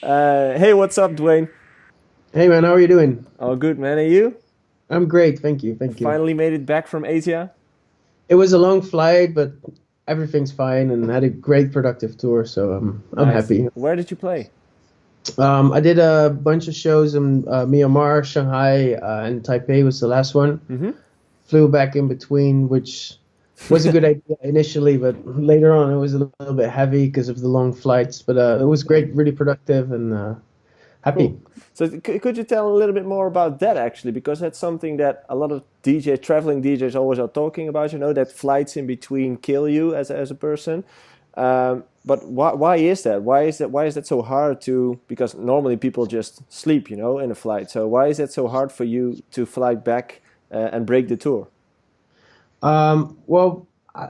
Hey, what's up, Dwayne? Hey man, how are you doing? All good, man. And you? I'm great, thank you, thank you. Finally made it back from Asia? It was a long flight, but everything's fine and had a great productive tour, so I'm Nice. happy. Where did you play? I did a bunch of shows in Myanmar, Shanghai, and Taipei was the last one. Mm-hmm. Flew back in between, which was a good idea initially, but later on it was a little bit heavy because of the long flights. But it was Yeah, great, really productive, and happy. cool. So could you tell a little bit more about that actually? Because that's something that a lot of traveling DJs always are talking about, that flights in between kill you as a person. But why is that? Why is that so hard to, because normally people just sleep, in a flight. So why is that so hard for you to fly back and break the tour? Well,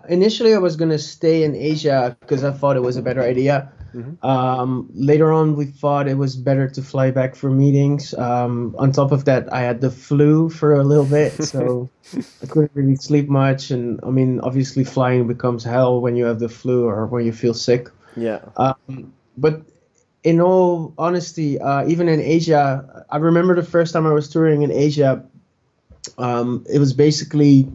initially I was gonna stay in Asia because I thought it was a better idea. Mm-hmm. Later on, we thought it was better to fly back for meetings. On top of that, I had the flu for a little bit, so I couldn't really sleep much. And I mean, obviously, flying becomes hell when you have the flu or when you feel sick. Yeah. But in all honesty, even in Asia, I remember the first time I was touring in Asia. It was basically,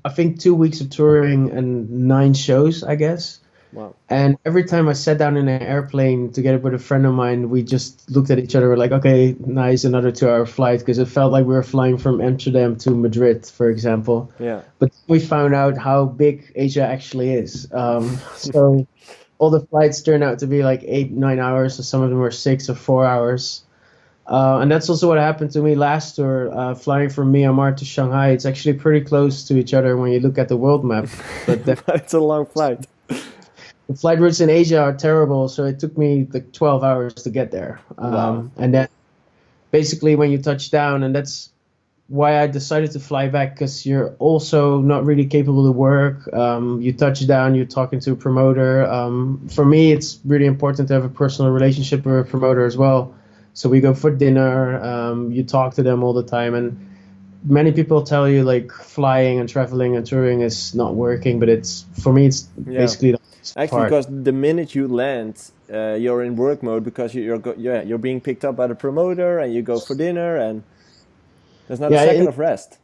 I think, 2 weeks of touring and 9 shows, I guess. Wow. And every time I sat down in an airplane together with a friend of mine, we just looked at each other. We're like, okay, nice, another 2-hour flight, because it felt like we were flying from Amsterdam to Madrid, for example. Yeah. But we found out how big Asia actually is. So all the flights turned out to be like 8, 9 hours, so some of them were 6 or 4 hours. And that's also what happened to me last tour, flying from Myanmar to Shanghai. It's actually pretty close to each other when you look at the world map. But But it's a long flight. the flight routes in Asia are terrible, so it took me like 12 hours to get there. Wow. And then basically when you touch down, and that's why I decided to fly back, because you're also not really capable to work. You touch down, you're talking to a promoter. For me, it's really important to have a personal relationship with a promoter as well. So we go for dinner, you talk to them all the time, and many people tell you like flying and traveling and touring is not working, but it's for me it's Yeah. basically the hardest Actually, part. because the minute you land, you're in work mode because you're being picked up by the promoter and you go for dinner and there's not a Yeah, second of rest.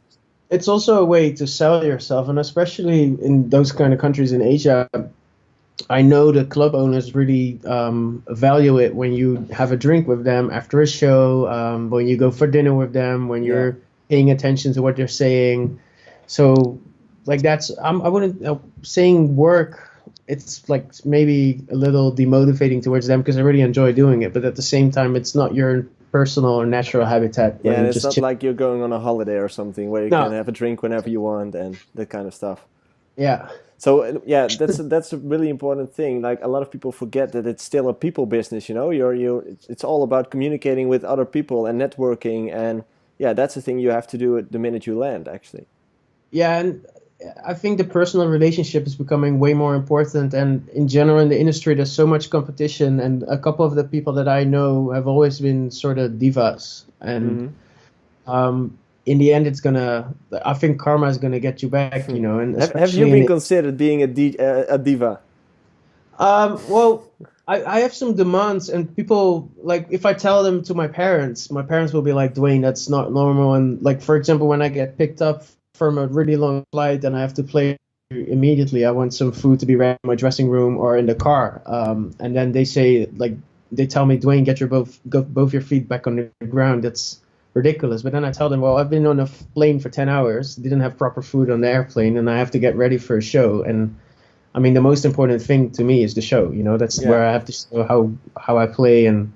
it's also a way to sell yourself, and especially in those kind of countries in Asia, I know the club owners really value it when you have a drink with them after a show, when you go for dinner with them, when Yeah. you're paying attention to what they're saying. So, like that's I wouldn't saying work. It's like maybe a little demotivating towards them because I really enjoy doing it, but at the same time, it's not your personal or natural habitat where Yeah, and you it's just not chill. like you're going on a holiday or something where you can No, have a drink whenever you want and that kind of stuff. yeah. So yeah, that's a really important thing. Like a lot of people forget that it's still a people business. It's all about communicating with other people and networking, and yeah, that's the thing you have to do it the minute you land. Actually, Yeah, and I think the personal relationship is becoming way more important. And in general, in the industry, there's so much competition. And a couple of the people that I know have always been sort of divas. And hmm in the end, I think karma is gonna get you back, and have you especially been in considered being a diva? well, I have some demands, and people like if I tell them to my parents will be like, Dwayne, that's not normal. And like for example, when I get picked up from a really long flight and I have to play immediately, I want some food to be ready in my dressing room or in the car. And then they tell me, Dwayne, get both your feet back on the ground. That's ridiculous. But then I tell them, well, I've been on a plane for 10 hours, didn't have proper food on the airplane, and I have to get ready for a show. And I mean, the most important thing to me is the show. That's Yeah, where I have to show how I play. And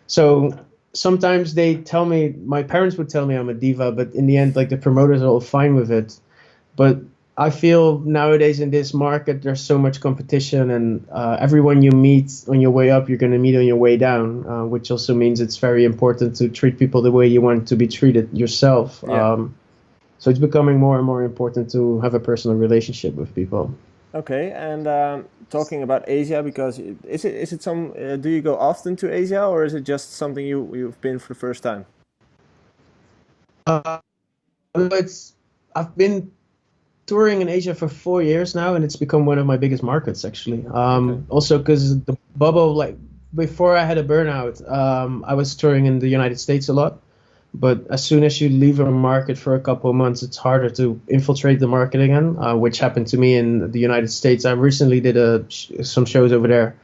so sometimes my parents would tell me I'm a diva, but in the end, like the promoters are all fine with it. But I feel nowadays in this market, there's so much competition, and everyone you meet on your way up, you're going to meet on your way down, which also means it's very important to treat people the way you want to be treated yourself. yeah. So it's becoming more and more important to have a personal relationship with people. Okay, and talking about Asia, because is it some? Do you go often to Asia, or is it just something you've been for the first time? Uh, it's I've been touring in Asia for 4 years now, and it's become one of my biggest markets actually. Okay. Also because the bubble, like before I had a burnout, I was touring in the United States a lot. But as soon as you leave a market for a couple of months, it's harder to infiltrate the market again, which happened to me in the United States. I recently did some shows over there,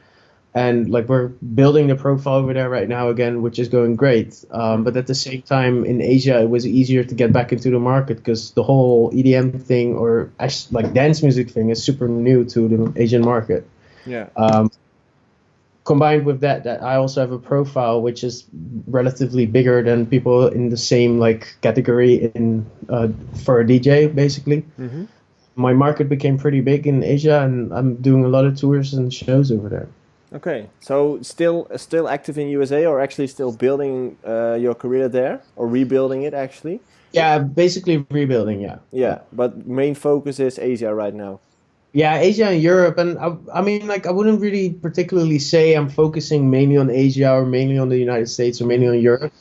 and like we're building the profile over there right now again, which is going great. But at the same time, in Asia, it was easier to get back into the market because the whole EDM thing or like dance music thing is super new to the Asian market. Yeah. Combined with that I also have a profile which is relatively bigger than people in the same like category in for a DJ basically. Mm-hmm. My market became pretty big in Asia, and I'm doing a lot of tours and shows over there. Okay, so still active in USA, or actually still building your career there, or rebuilding it actually? Yeah, basically rebuilding. Yeah, but main focus is Asia right now. Yeah, Asia and Europe, and I mean, like, I wouldn't really particularly say I'm focusing mainly on Asia or mainly on the United States or mainly on Europe.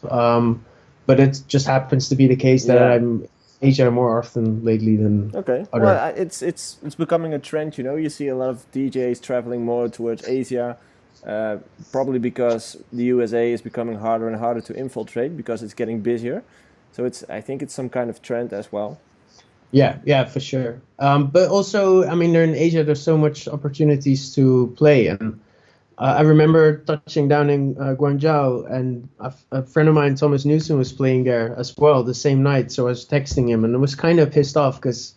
But it just happens to be the case that Yeah. I'm Asia more often lately than Okay. other. Well, it's becoming a trend. You know, you see a lot of DJs traveling more towards Asia, probably because the USA is becoming harder and harder to infiltrate because it's getting busier. So I think it's some kind of trend as well. Yeah, for sure. But also, I mean, in Asia, there's so much opportunities to play, and I remember touching down in Guangzhou, and a friend of mine, Thomas Newson, was playing there as well the same night. So I was texting him, and I was kind of pissed off because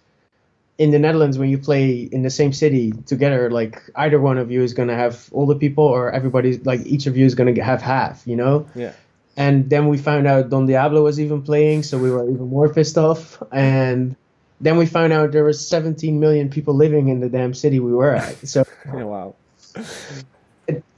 in the Netherlands, when you play in the same city together, like either one of you is gonna have all the people, or everybody, like each of you is gonna have half, you know. Yeah. And then we found out Don Diablo was even playing, so we were even more pissed off. And then we found out there were 17 million people living in the damn city we were at. So Wow.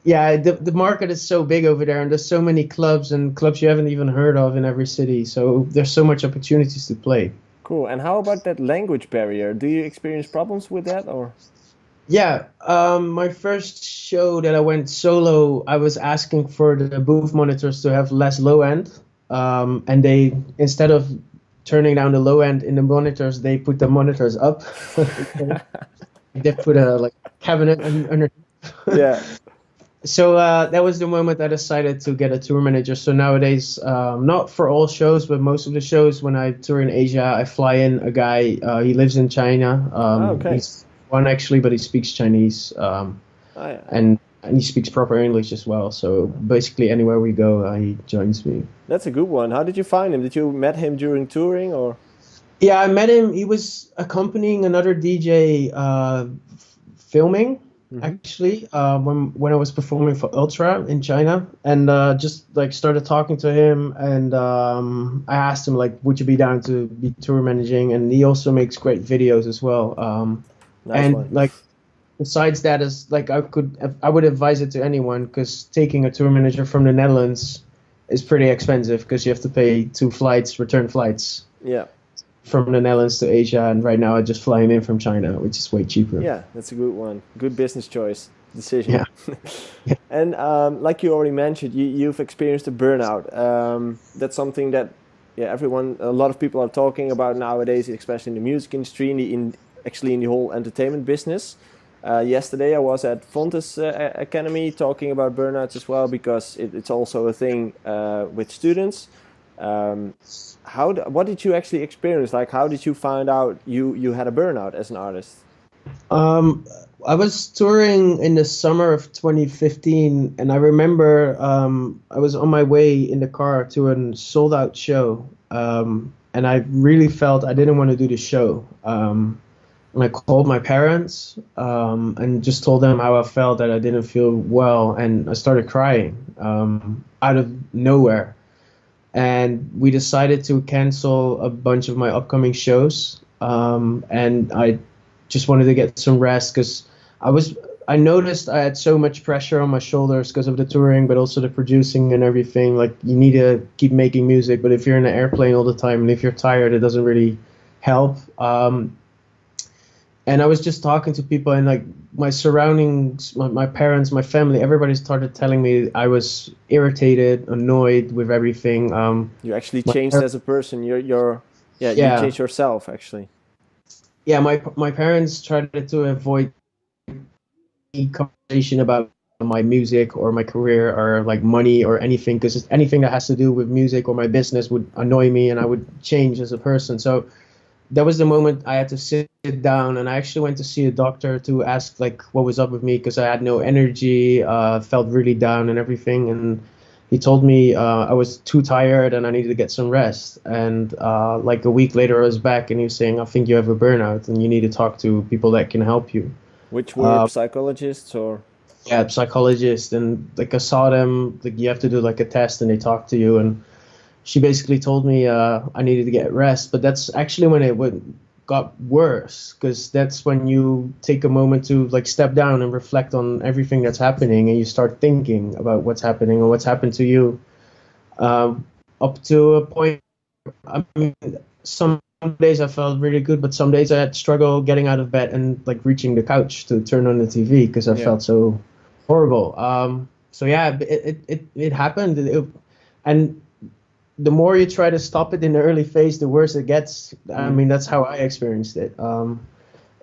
yeah, the market is so big over there, and there's so many clubs and clubs you haven't even heard of in every city. So there's so much opportunities to play. Cool. And how about that language barrier? Do you experience problems with that, or? Yeah, my first show that I went solo, I was asking for the booth monitors to have less low end, and they, instead of turning down the low end in the monitors, they put the monitors up. They put a like cabinet under. Yeah. So that was the moment I decided to get a tour manager. So nowadays, not for all shows, but most of the shows when I tour in Asia, I fly in a guy. He lives in China. Okay. He's one actually, but he speaks Chinese, Oh, yeah. and he speaks proper English as well. So basically, anywhere we go, he joins me. That's a good one. How did you find him? Did you met him during touring, or? Yeah, I met him. He was accompanying another DJ filming. Actually, when I was performing for Ultra in China, and just like started talking to him, and I asked him like, would you be down to be tour managing? And he also makes great videos as well. Nice And one. like besides that, is like I would advise it to anyone, because taking a tour manager from the Netherlands is pretty expensive because you have to pay 2 flights, return flights Yeah. from the Netherlands to Asia, and right now I just fly him in from China, which is way cheaper. Yeah, that's a good one. Good business choice decision. Yeah. And like you already mentioned, you've experienced a burnout. That's something that a lot of people are talking about nowadays, especially in the music industry, actually in the whole entertainment business. Yesterday I was at Fontes Academy talking about burnouts as well, because it's also a thing with students. What did you actually experience? Like, how did you find out you had a burnout as an artist? I was touring in the summer of 2015, and I remember I was on my way in the car to a sold out show, and I really felt I didn't want to do the show. And I called my parents and just told them how I felt, that I didn't feel well, and I started crying out of nowhere. And we decided to cancel a bunch of my upcoming shows, and I just wanted to get some rest, because I noticed I had so much pressure on my shoulders because of the touring, but also the producing and everything. Like, you need to keep making music, but if you're in an airplane all the time and if you're tired, it doesn't really help. And I was just talking to people, and like my surroundings, my parents, my family, everybody started telling me I was irritated, annoyed with everything. You actually changed as a person. You changed yourself actually. Yeah, my parents tried to avoid any conversation about my music or my career or like money or anything, because anything that has to do with music or my business would annoy me and I would change as a person. So that was the moment I had to sit down, and I actually went to see a doctor to ask like what was up with me, because I had no energy, felt really down and everything. And he told me I was too tired and I needed to get some rest. And like a week later, I was back, and he was saying, I think you have a burnout and you need to talk to people that can help you. Which were psychologists or? Yeah, psychologist. And like I saw them, like you have to do like a test and they talk to you. And she basically told me I needed to get rest. But that's actually when got worse, because that's when you take a moment to like step down and reflect on everything that's happening, and you start thinking about what's happening or what's happened to you, up to a point. I mean, some days I felt really good, but some days I had struggle getting out of bed and like reaching the couch to turn on the TV because I Yeah. felt so horrible. So yeah, it happened. And the more you try to stop it in the early phase, the worse it gets. I mean, that's how I experienced it. And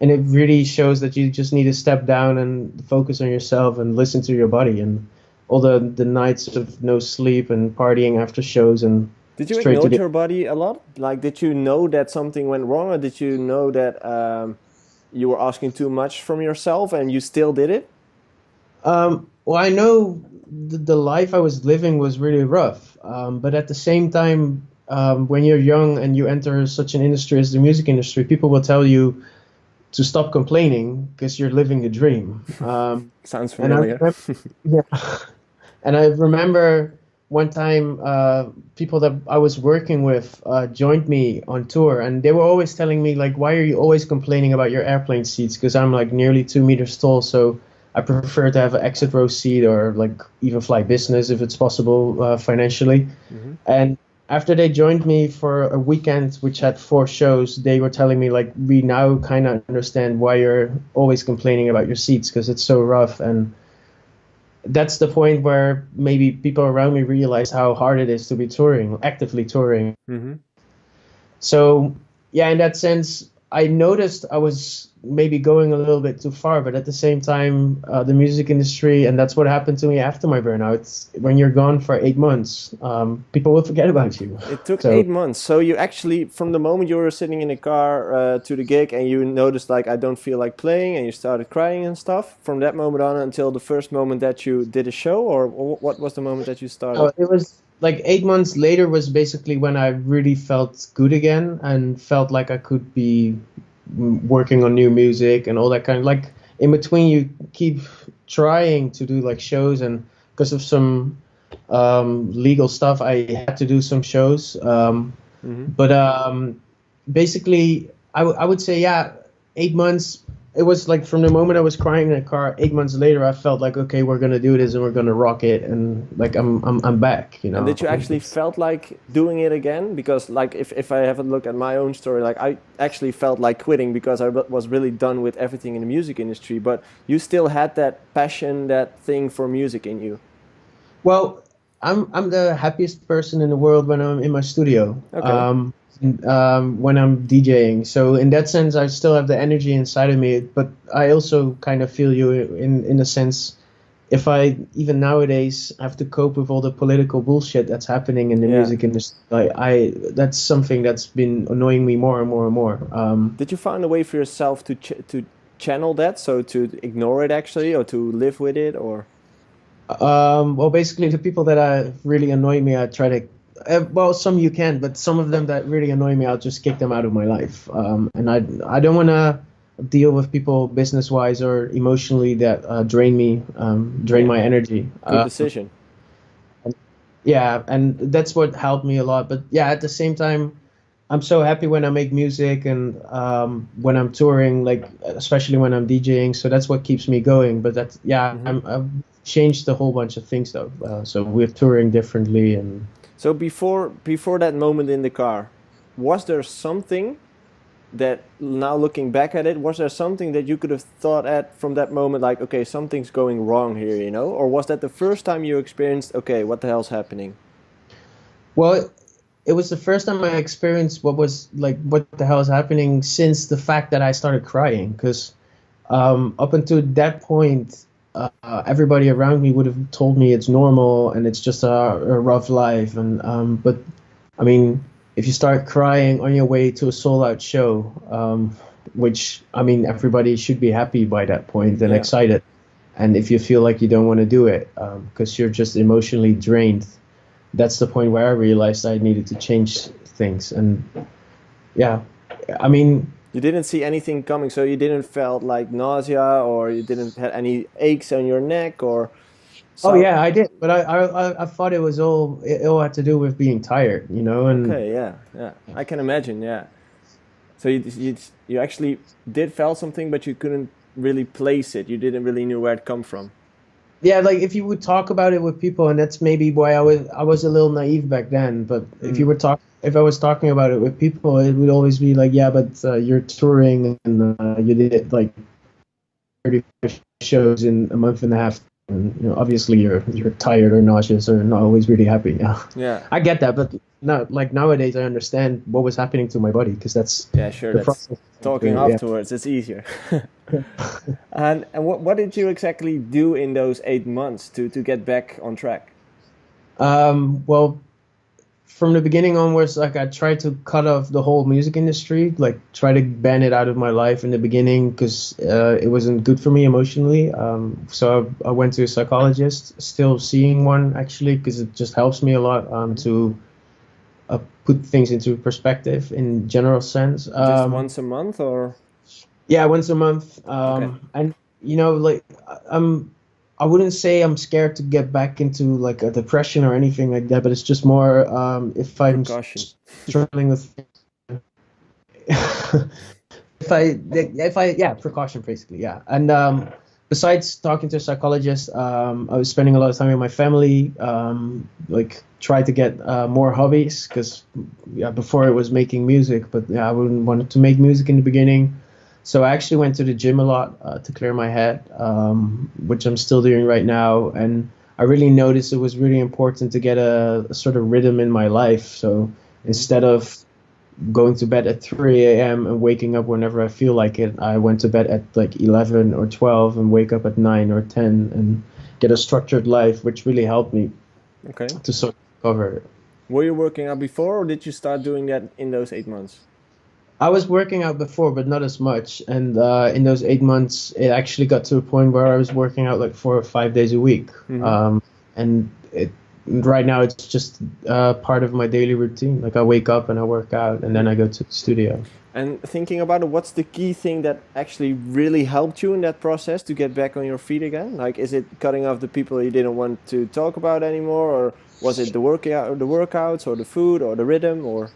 it really shows that you just need to step down and focus on yourself and listen to your body. And all the nights of no sleep and partying after shows and Did you straight to acknowledge the. your body a lot? Like, did you know that something went wrong, or did you know that you were asking too much from yourself and you still did it? Well, I know the life I was living was really rough, but at the same time, when you're young and you enter such an industry as the music industry, people will tell you to stop complaining because you're living the dream. Sounds And I familiar. remember, yeah, and I remember one time people that I was working with joined me on tour, and they were always telling me like, "Why are you always complaining about your airplane seats?" Because I'm like nearly 2 meters tall, so I prefer to have an exit row seat or like even fly business if it's possible financially. Hmm. And after they joined me for a weekend, which had 4 shows, they were telling me like, "We now kind of understand why you're always complaining about your seats because it's so rough." And that's the point where maybe people around me realize how hard it is to be touring, actively touring. Hmm. So, yeah, in that sense, I noticed I was maybe going a little bit too far, but at the same time, the music industry, and that's what happened to me after my burnout. When you're gone for 8 months, people will forget about you. It took So, 8 months. So you actually, from the moment you were sitting in the car to the gig, and you noticed like I don't feel like playing, and you started crying and stuff. From that moment on until the first moment that you did a show, or what was the moment that you started? it was like 8 months later was basically when I really felt good again and felt like I could be working on new music and all that kind of like in between you keep trying to do like shows, and because of some legal stuff I had to do some shows, Hmm. but basically I would say yeah, 8 months. It was like from the moment I was crying in the car, 8 months later I felt like okay, we're gonna do this and we're gonna rock it, and like I'm back, you And know. did you actually felt like doing it again? Because like if I have a look at my own story, like I actually felt like quitting because I was really done with everything in the music industry. But you still had that passion, that thing for music in you. Well, I'm the happiest person in the world when I'm in my studio, Okay. when I'm DJing. So in that sense, I still have the energy inside of me. But I also kind of feel you in a sense. If I even nowadays have to cope with all the political bullshit that's happening in the Yeah. music industry, I that's something that's been annoying me more and more and more. Did you find a way for yourself to to channel that, so to ignore it actually, or to live with it, or? Well, basically, the people that really annoy me, I try to. Well, some you can, but some of them that really annoy me, I'll just kick them out of my life. And I don't want to deal with people business wise or emotionally that drain me, drain Yeah. my energy. Good decision. Yeah, and that's what helped me a lot. But yeah, at the same time, I'm so happy when I make music and when I'm touring, like especially when I'm DJing. So that's what keeps me going. But that's yeah, Hmm. I've changed a whole bunch of things though. So we're touring differently, and So before that moment in the car, was there something that, now looking back at it, was there something that you could have thought at from that moment, like, okay, something's going wrong here, or was that the first time you experienced, okay, what the hell's happening? well, it was the first time I experienced what was like what the hell is happening since the fact that I started crying because up until that point. everybody around me would have told me it's normal and it's just a rough life. And but I mean, if you start crying on your way to a sold out show, which I mean, everybody should be happy by that point and Yeah. excited. And if you feel like you don't want to do it because you're just emotionally drained, that's the point where I realized I needed to change things. And yeah, I mean, You didn't see anything coming, so you didn't felt like nausea, or you didn't have any aches on your neck, or oh so. yeah, I did, but I thought it all had to do with being tired, you know, and Okay, yeah, yeah, I can imagine. Yeah. So you actually did felt something, but you couldn't really place it. You didn't really knew where it come from. yeah, like if you would talk about it with people, and that's maybe why I was a little naive back then. But Mm. if I was talking about it with people, it would always be like, yeah, but you're touring and you did like 30 shows in a month and a half, and you know, obviously you're tired or nauseous or not always really happy. Yeah, Yeah, I get that, but now like nowadays I understand what was happening to my body because that's yeah, sure. the That's process. talking Yeah. afterwards. It's easier. And what did you exactly do in those 8 months to get back on track? Well, from the beginning onwards, like I tried to cut off the whole music industry, like try to ban it out of my life in the beginning because it wasn't good for me emotionally. So I went to a psychologist, still seeing one actually, because it just helps me a lot to put things into perspective in general sense. Just once a month, or Yeah, once a month. okay, And you know, like I wouldn't say I'm scared to get back into like a depression or anything like that, but it's just more if I'm precaution. struggling with yeah, precaution basically, yeah. And besides talking to a psychologist, I was spending a lot of time with my family, like try to get more hobbies because yeah, before it was making music, but yeah, I wouldn't wanted to make music in the beginning. So I actually went to the gym a lot to clear my head, which I'm still doing right now. And I really noticed it was really important to get a sort of rhythm in my life. So Mhm. instead of going to bed at 3 a.m. and waking up whenever I feel like it, I went to bed at like 11 or 12 and wake up at 9 or 10 and get a structured life, which really helped me Okay. to sort of cover it. Were you working out before, or did you start doing that in those 8 months? I was working out before, but not as much. And in those 8 months, it actually got to a point where I was working out like 4 or 5 days a week. Hmm. And right now, it's just part of my daily routine. Like I wake up and I work out, and then Yeah. I go to the studio. And thinking about it, what's the key thing that actually really helped you in that process to get back on your feet again? Like, is it cutting off the people you didn't want to talk about anymore, or was it the workout, the workouts, or the food, or the rhythm, or?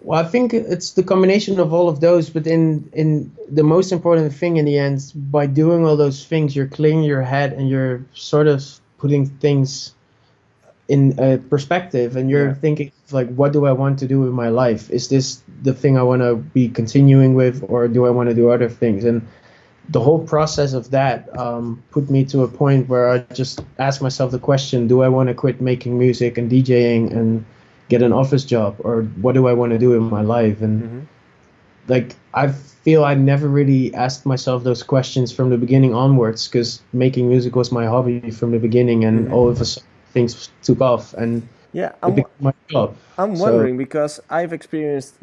Well, I think it's the combination of all of those, but in the most important thing in the end, by doing all those things, you're clearing your head and you're sort of putting things in a perspective, and you're Yeah. thinking like, what do I want to do with my life? Is this the thing I want to be continuing with, or do I want to do other things? And the whole process of that put me to a point where I just asked myself the question: do I want to quit making music and DJing and get an office job, or what do I want to do in my life? And Hmm. like I feel I never really asked myself those questions from the beginning onwards because making music was my hobby from the beginning, and Hmm. all of a sudden things took off and Yeah, it became my job. I'm So wondering because I've experienced,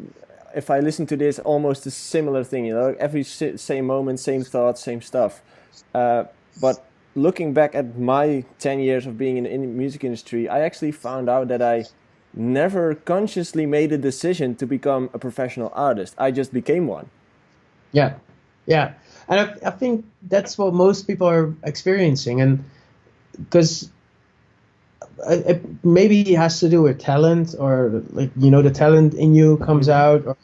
if I listen to this, almost a similar thing. You know, every same moment, same thoughts, same stuff. Uh, but looking back at my 10 years of being in the music industry, I actually found out that I never consciously made a decision to become a professional artist. I just became one. yeah, yeah, and I think that's what most people are experiencing, and because maybe it has to do with talent, or like you know the talent in you comes Hmm. out, or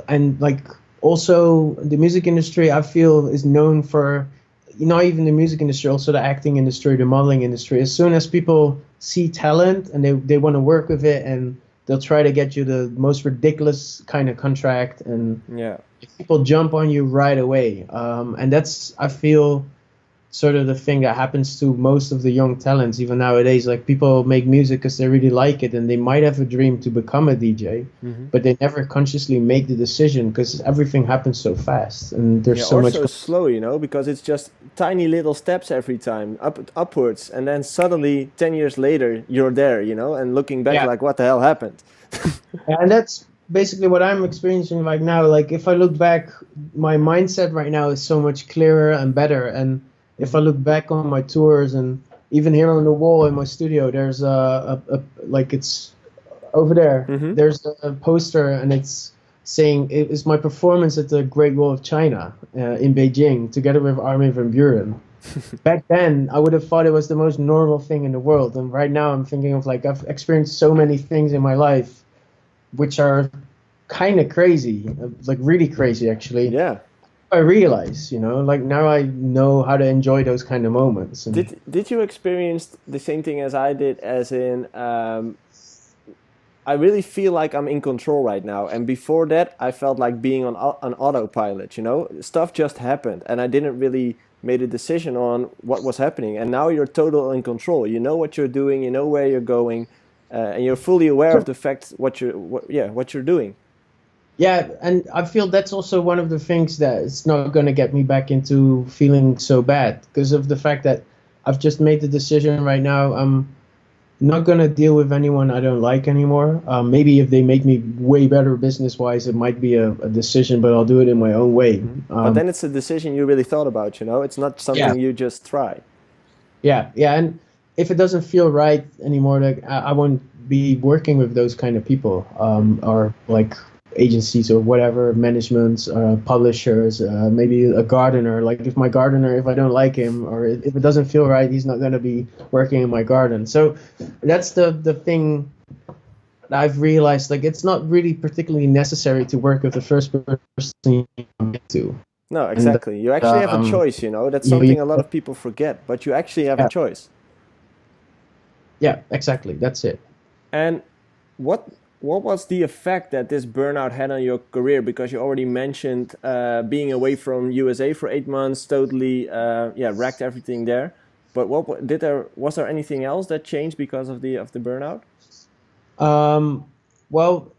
and like also the music industry I feel is known for, not even the music industry, also the acting industry, the modeling industry. As soon as people see talent and they want to work with it, and they'll try to get you the most ridiculous kind of contract, and Yeah. people jump on you right away. And that's I feel sort of the thing that happens to most of the young talents even nowadays. Like people make music because they really like it, and they might have a dream to become a DJ, but they never consciously make the decision because everything happens so fast and Yeah, there's so or much. so slow, you know, because it's just tiny little steps every time, upwards, and then suddenly 10 years later you're there, you know, and looking back Yeah, like, what the hell happened? and that's basically what I'm experiencing right now. Like if I look back, my mindset right now is so much clearer and better. And if I look back on my tours and even here on the wall in my studio, there's a like it's over there. Hmm. There's a poster and it's saying it is my performance at the Great Wall of China in Beijing together with Armin van Buuren. Back then, I would have thought it was the most normal thing in the world, and right now I'm thinking of like I've experienced so many things in my life which are kind of crazy, like really crazy actually. Yeah. I realize, like now I know how to enjoy those kind of moments. And Did you experience the same thing as I did, as in I really feel like I'm in control right now. And before that, I felt like being on an autopilot, you know? Stuff just happened and I didn't really made a decision on what was happening. And now you're total in control. You know what you're doing, you know where you're going, and you're fully aware of the fact what you're doing. yeah, and I feel that's also one of the things that is not going to get me back into feeling so bad because of the fact that I've just made the decision right now. I'm not going to deal with anyone I don't like anymore. Maybe if they make me way better business wise, it might be a decision, but I'll do it in my own way. But then it's a decision you really thought about, you know? It's not Yeah, something you just try. yeah. And if it doesn't feel right anymore, like I won't be working with those kind of people, or like agencies or whatever, managements, publishers, maybe a gardener. Like if my gardener, if I don't like him or if it doesn't feel right, he's not going to be working in my garden. So that's the thing that I've realized. Like it's not really particularly necessary to work with the first person you get to, No, and exactly. You actually have a choice, you know? That's you something a lot of people forget, but you actually have a yeah, choice. yeah, exactly. That's it. And what what was the effect that this burnout had on your career? Because you already mentioned being away from USA for 8 months, totally wrecked everything there. But did there was there anything else that changed because of the burnout? Um, well,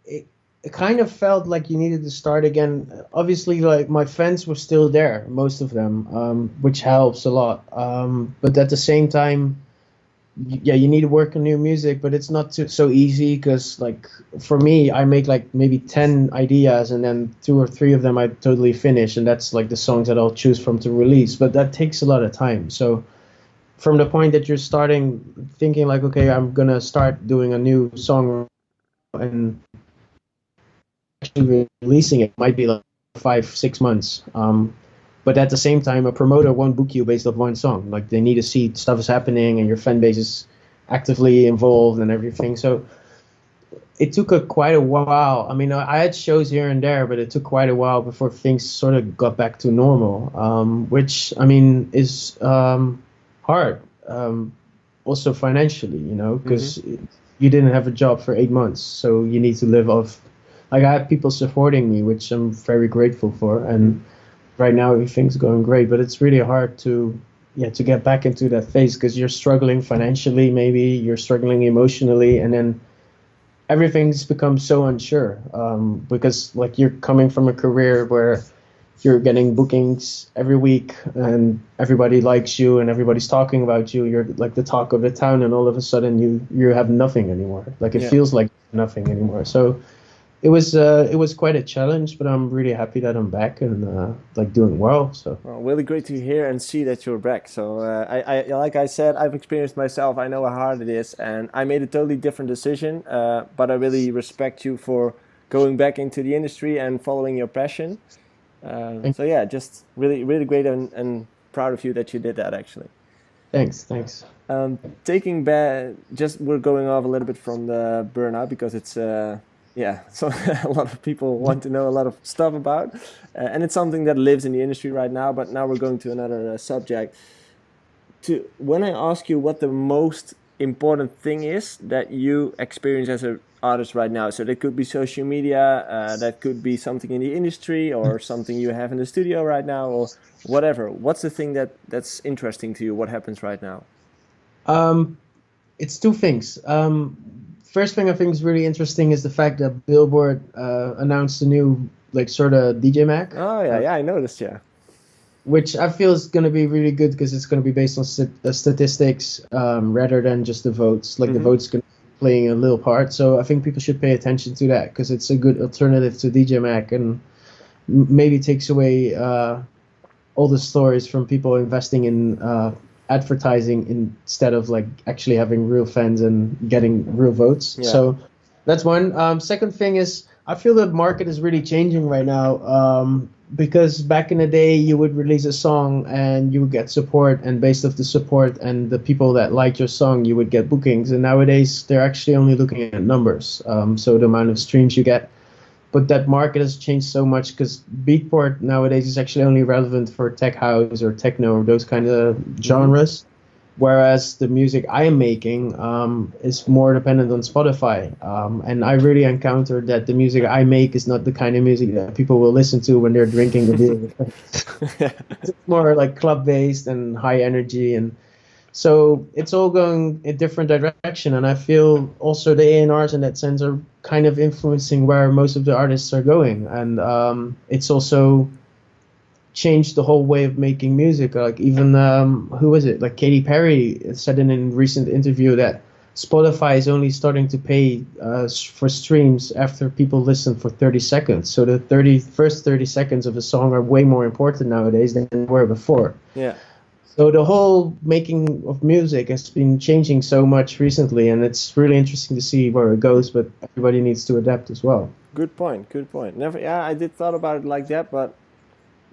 it, it kind of felt like you needed to start again. Obviously, like my friends were still there, most of them, which helps a lot. But at the same time, yeah, you need to work on new music, but it's not so easy because, like, for me, I make like maybe 10 ideas and then two or three of them I totally finish, and that's like the songs that I'll choose from to release. But that takes a lot of time. So from the point that you're starting thinking like, okay, I'm gonna start doing a new song and actually releasing it might be like 5 6 months. But at the same time, a promoter won't book you based off one song. Like they need to see stuff is happening and your fan base is actively involved and everything. So it took quite a while. I mean, I had shows here and there, but it took quite a while before things sort of got back to normal, which I mean is hard. Also financially, Hmm. because you didn't have a job for 8 months, so you need to live off. Like I have people supporting me, which I'm very grateful for, and right now everything's going great. But it's really hard to get back into that phase because you're struggling financially, maybe you're struggling emotionally, and then everything's become so unsure. Because like you're coming from a career where you're getting bookings every week and everybody likes you and everybody's talking about you. You're like the talk of the town, and all of a sudden you have nothing anymore. Like it Yeah. feels like nothing anymore. So it was quite a challenge, but I'm really happy that I'm back and like doing well. So Well, really great to hear and see that you're back. So, like I said, I've experienced myself. I know how hard it is, and I made a totally different decision. But I really respect you for going back into the industry and following your passion. thank- So yeah, just really, really great and proud of you that you did that actually. thanks. Taking back, just we're going off a little bit from the burnout because it's so a lot of people want to know a lot of stuff about, and it's something that lives in the industry right now. But now we're going to another subject. When I ask you what the most important thing is that you experience as a artists right now? So that could be social media, that could be something in the industry, or something you have in the studio right now, or whatever. What's the thing that's interesting to you? What happens right now? Um, it's two things. First thing I think is really interesting is the fact that Billboard announced a new like sort of DJ Mag, Oh yeah, yeah, I noticed. Yeah. which I feel is going to be really good because it's going to be based on statistics rather than just the votes. Like the Hmm. votes going to be playing a little part. So I think people should pay attention to that because it's a good alternative to DJ Mag and maybe takes away all the stories from people investing in advertising instead of like actually having real fans and getting real votes. Yeah. So that's one. Second thing is I feel the market is really changing right now because back in the day you would release a song and you would get support, and based off the support and the people that like your song you would get bookings, and nowadays they're actually only looking at numbers, so the amount of streams you get. But that market has changed so much because Beatport nowadays is actually only relevant for tech house or techno or those kind of Hmm. genres, whereas the music I am making is more dependent on Spotify. And I really encountered that the music I make is not the kind of music that people will listen to when they're drinking a beer. It's more like club based and high energy, and so it's all going a different direction, and I feel also the A&Rs in that sense are kind of influencing where most of the artists are going, and it's also changed the whole way of making music. Like even who was it? Like Katy Perry said in a recent interview that Spotify is only starting to pay for streams after people listen for 30 seconds. So the first 30 seconds of a song are way more important nowadays than they were before. Yeah. So the whole making of music has been changing so much recently, and it's really interesting to see where it goes. But everybody needs to adapt as well. Good point. Good point. Never. Yeah, I did thought about it like that, but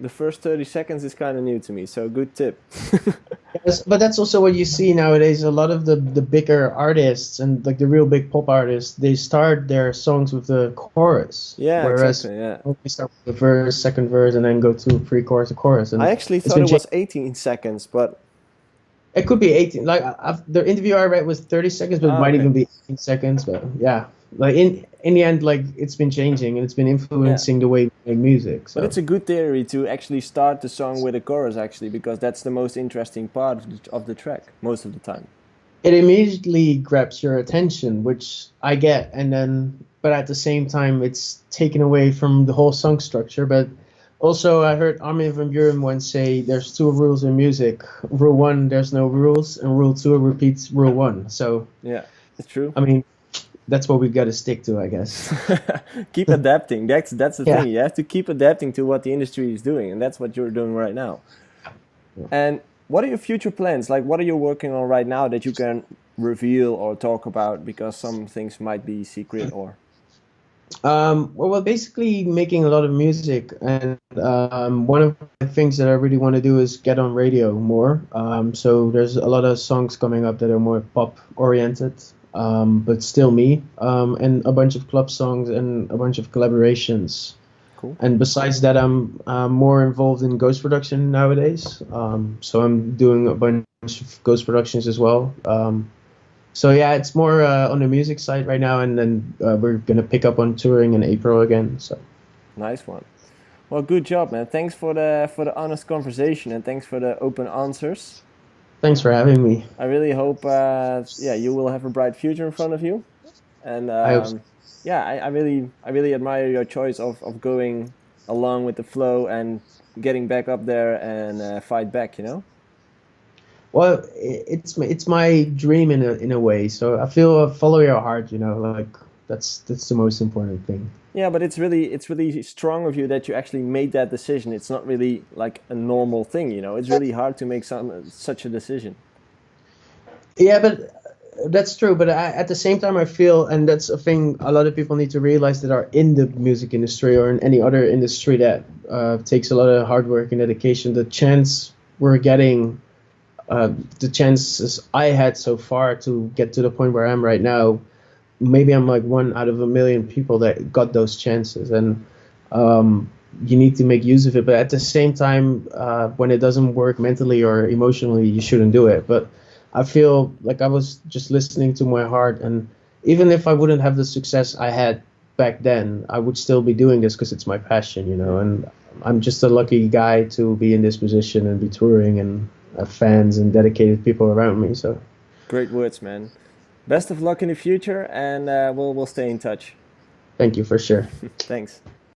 the first 30 seconds is kind of new to me. So good tip. Yes, but that's also what you see nowadays. A lot of the bigger artists and like the real big pop artists, they start their songs with the chorus, Yeah, whereas exactly. Yeah. we start with the verse, second verse, and then go to pre-chorus, to chorus, I and actually it's thought been it changed. was 18 seconds, but It could be 18. Like the interview I read was 30 seconds, but it might okay. even be 18 seconds. But yeah, like in the end, like it's been changing and it's been Yeah. influencing the way we make music. But So it's a good theory to actually start the song with a chorus, actually, because that's the most interesting part of the track most of the time. it immediately grabs your attention, which I get, and then but at the same time, it's taken away from the whole song structure. But also, I heard Armin van Buuren once say, "There's two rules in music. Rule one, there's no rules, and rule two repeats rule one." So Yeah, it's true. I mean, that's what we got to stick to, I guess. Keep adapting. That's the Yeah. thing. You have to keep adapting to what the industry is doing, and that's what you're doing right now. And what are your future plans? Like, what are you working on right now that you can reveal or talk about? Because some things might be secret or. Well, we're basically making a lot of music, and one of the things that I really want to do is get on radio more. So there's a lot of songs coming up that are more pop oriented, but still me, and a bunch of club songs and a bunch of collaborations. Cool. And besides that, I'm more involved in ghost production nowadays. So I'm doing a bunch of ghost productions as well. So yeah, it's more on the music side right now, and then we're gonna pick up on touring in April again. So Nice one. Well, good job, man. Thanks for the honest conversation and thanks for the open answers. thanks for having me. I really hope, yeah, you will have a bright future in front of you. And I hope so. yeah, I really admire your choice of going along with the flow and getting back up there and fight back. You know. Well, it's my dream in a way. So I feel follow your heart. Like that's the most important thing. Yeah, but it's really strong of you that you actually made that decision. It's not really like a normal thing, you know. It's really hard to make such a decision. Yeah, but that's true. But at the same time, I feel, and that's a thing a lot of people need to realize that are in the music industry or in any other industry that takes a lot of hard work and dedication. The chance we're getting, the chances I had so far to get to the point where I am right now, maybe I'm like one out of a million people that got those chances, and you need to make use of it. But at the same time, when it doesn't work mentally or emotionally, you shouldn't do it. But I feel like I was just listening to my heart, and even if I wouldn't have the success I had back then, I would still be doing this because it's my passion, you know. And I'm just a lucky guy to be in this position and be touring and have fans and dedicated people around me. So Great words, man. Best of luck in the future, and we'll stay in touch. thank you for sure. Thanks.